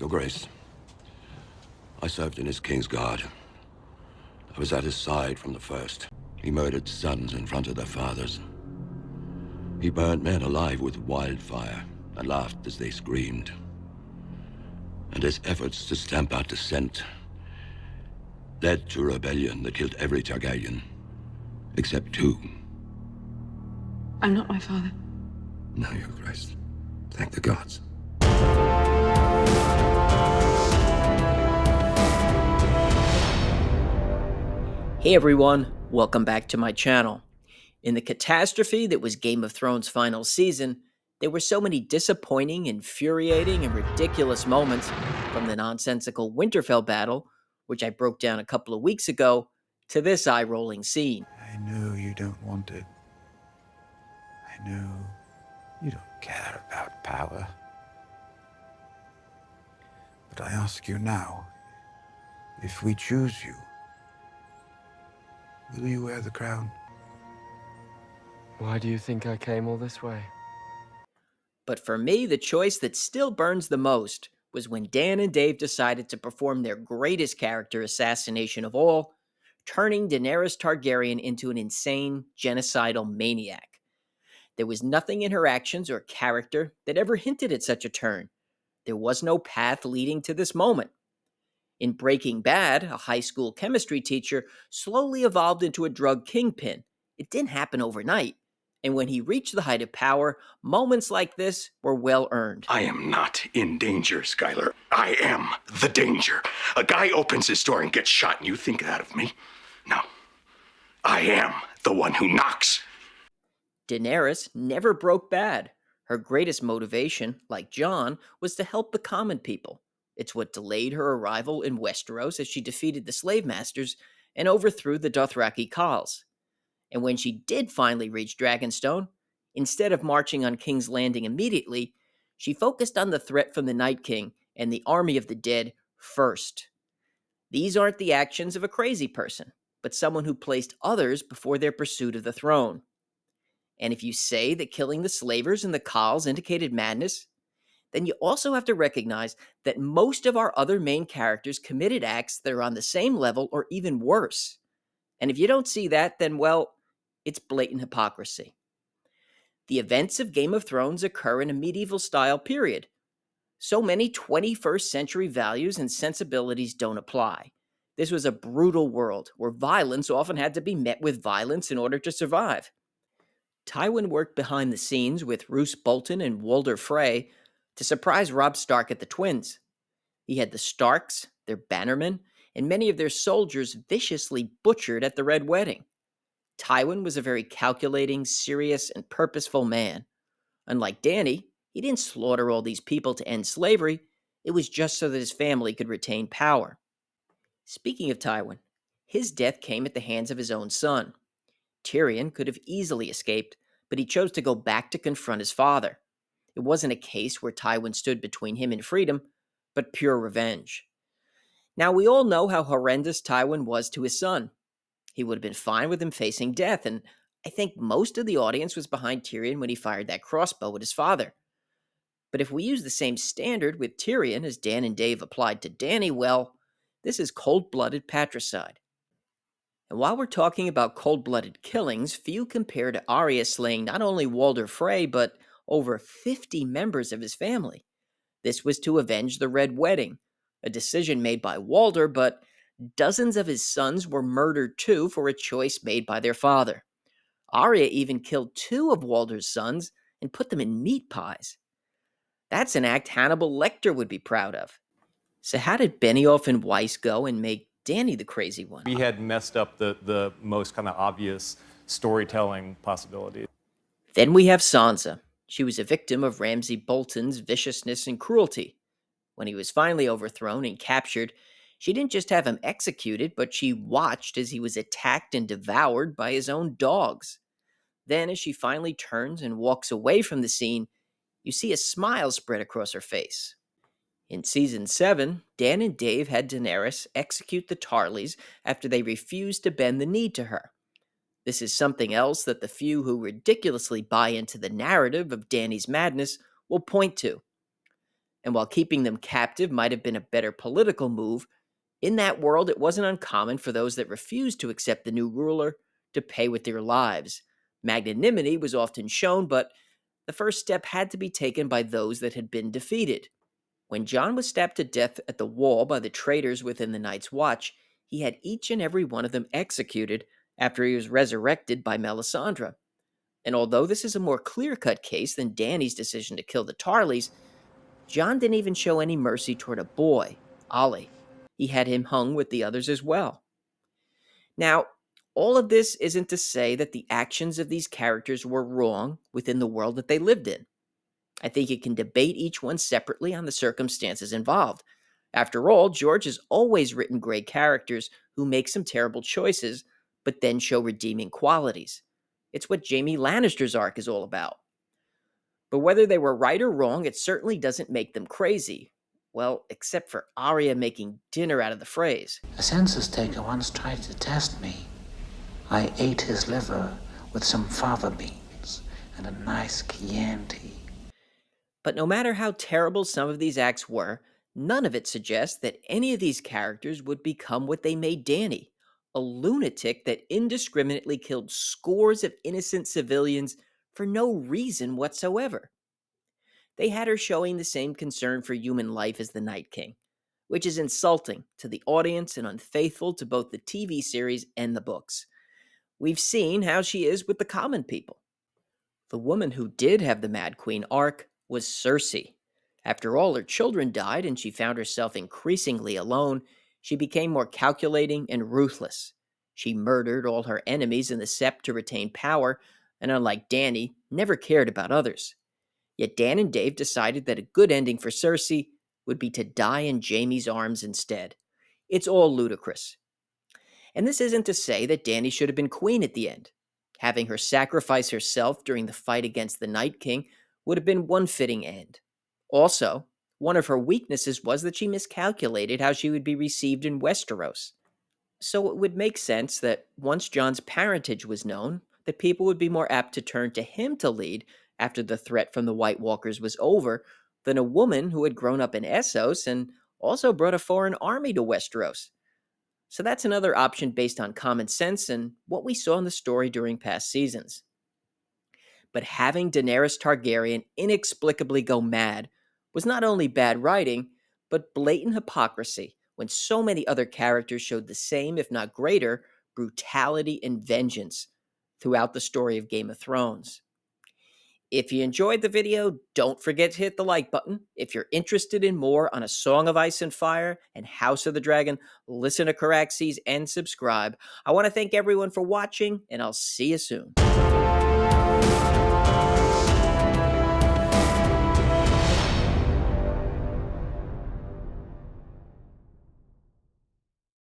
Your Grace, I served in his King's Guard. I was at his side from the first. He murdered sons in front of their fathers. He burned men alive with wildfire and laughed as they screamed. And his efforts to stamp out dissent led to a rebellion that killed every Targaryen, except two. I'm not my father. No, Your Grace. Thank the gods. Hey everyone, welcome back to my channel. In the catastrophe that was Game of Thrones' final season, there were so many disappointing, infuriating, and ridiculous moments, from the nonsensical Winterfell battle, which I broke down a couple of weeks ago, to this eye-rolling scene. I know you don't want it. I know you don't care about power. But I ask you now, if we choose you, will you wear the crown? Why do you think I came all this way? But for me, the choice that still burns the most was when Dan and Dave decided to perform their greatest character assassination of all, turning Daenerys Targaryen into an insane, genocidal maniac. There was nothing in her actions or character that ever hinted at such a turn. There was no path leading to this moment. In Breaking Bad, a high school chemistry teacher slowly evolved into a drug kingpin. It didn't happen overnight. And when he reached the height of power, moments like this were well earned. I am not in danger, Skylar. I am the danger. A guy opens his door and gets shot, and you think that of me? No. I am the one who knocks. Daenerys never broke bad. Her greatest motivation, like Jon, was to help the common people. It's what delayed her arrival in Westeros as she defeated the slave masters and overthrew the Dothraki Khals. And when she did finally reach Dragonstone, instead of marching on King's Landing immediately, she focused on the threat from the Night King and the army of the dead first. These aren't the actions of a crazy person, but someone who placed others before their pursuit of the throne. And if you say that killing the slavers and the Khals indicated madness, then you also have to recognize that most of our other main characters committed acts that are on the same level or even worse. And if you don't see that, then, well, it's blatant hypocrisy. The events of Game of Thrones occur in a medieval-style period. So many 21st century values and sensibilities don't apply. This was a brutal world where violence often had to be met with violence in order to survive. Tywin worked behind the scenes with Roose Bolton and Walder Frey to surprise Robb Stark at the Twins. He had the Starks, their bannermen, and many of their soldiers viciously butchered at the Red Wedding. Tywin was a very calculating, serious, and purposeful man. Unlike Dany, he didn't slaughter all these people to end slavery. It was just so that his family could retain power. Speaking of Tywin, his death came at the hands of his own son. Tyrion could have easily escaped, but he chose to go back to confront his father. It wasn't a case where Tywin stood between him and freedom, but pure revenge. Now, we all know how horrendous Tywin was to his son. He would have been fine with him facing death, and I think most of the audience was behind Tyrion when he fired that crossbow at his father. But if we use the same standard with Tyrion as Dan and Dave applied to Dany, well, this is cold-blooded patricide. And while we're talking about cold-blooded killings, few compare to Arya slaying not only Walder Frey, but over 50 members of his family. This was to avenge the Red Wedding, a decision made by Walder, but dozens of his sons were murdered too for a choice made by their father. Arya even killed 2 of Walder's sons and put them in meat pies. That's an act Hannibal Lecter would be proud of. So how did Benioff and Weiss go and make Dany the crazy one? We had messed up the most kind of obvious storytelling possibility. Then we have Sansa. She was a victim of Ramsay Bolton's viciousness and cruelty. When he was finally overthrown and captured, she didn't just have him executed, but she watched as he was attacked and devoured by his own dogs. Then, as she finally turns and walks away from the scene, you see a smile spread across her face. In Season 7, Dan and Dave had Daenerys execute the Tarleys after they refused to bend the knee to her. This is something else that the few who ridiculously buy into the narrative of Dany's madness will point to. And while keeping them captive might have been a better political move, in that world it wasn't uncommon for those that refused to accept the new ruler to pay with their lives. Magnanimity was often shown, but the first step had to be taken by those that had been defeated. When Jon was stabbed to death at the wall by the traitors within the Night's Watch, he had each and every one of them executed after he was resurrected by Melisandre. And although this is a more clear-cut case than Dany's decision to kill the Tarleys, Jon didn't even show any mercy toward a boy, Ollie. He had him hung with the others as well. Now, all of this isn't to say that the actions of these characters were wrong within the world that they lived in. I think you can debate each one separately on the circumstances involved. After all, George has always written great characters who make some terrible choices, but then show redeeming qualities. It's what Jaime Lannister's arc is all about. But whether they were right or wrong, it certainly doesn't make them crazy. Well, except for Arya making dinner out of the phrase. A census taker once tried to test me. I ate his liver with some fava beans and a nice Chianti. But no matter how terrible some of these acts were, none of it suggests that any of these characters would become what they made Dany, a lunatic that indiscriminately killed scores of innocent civilians for no reason whatsoever. They had her showing the same concern for human life as the Night King, which is insulting to the audience and unfaithful to both the TV series and the books. We've seen how she is with the common people. The woman who did have the Mad Queen arc was Cersei. After all her children died and she found herself increasingly alone, she became more calculating and ruthless. She murdered all her enemies in the Sept to retain power, and unlike Dany, never cared about others. Yet Dan and Dave decided that a good ending for Cersei would be to die in Jaime's arms instead. It's all ludicrous. And this isn't to say that Dany should have been queen at the end. Having her sacrifice herself during the fight against the Night King would have been one fitting end. Also, one of her weaknesses was that she miscalculated how she would be received in Westeros. So it would make sense that once Jon's parentage was known, that people would be more apt to turn to him to lead after the threat from the White Walkers was over than a woman who had grown up in Essos and also brought a foreign army to Westeros. So that's another option based on common sense and what we saw in the story during past seasons. But having Daenerys Targaryen inexplicably go mad was not only bad writing, but blatant hypocrisy when so many other characters showed the same, if not greater, brutality and vengeance throughout the story of Game of Thrones. If you enjoyed the video, don't forget to hit the like button. If you're interested in more on A Song of Ice and Fire and House of the Dragon, listen to Caraxes and subscribe. I want to thank everyone for watching, and I'll see you soon.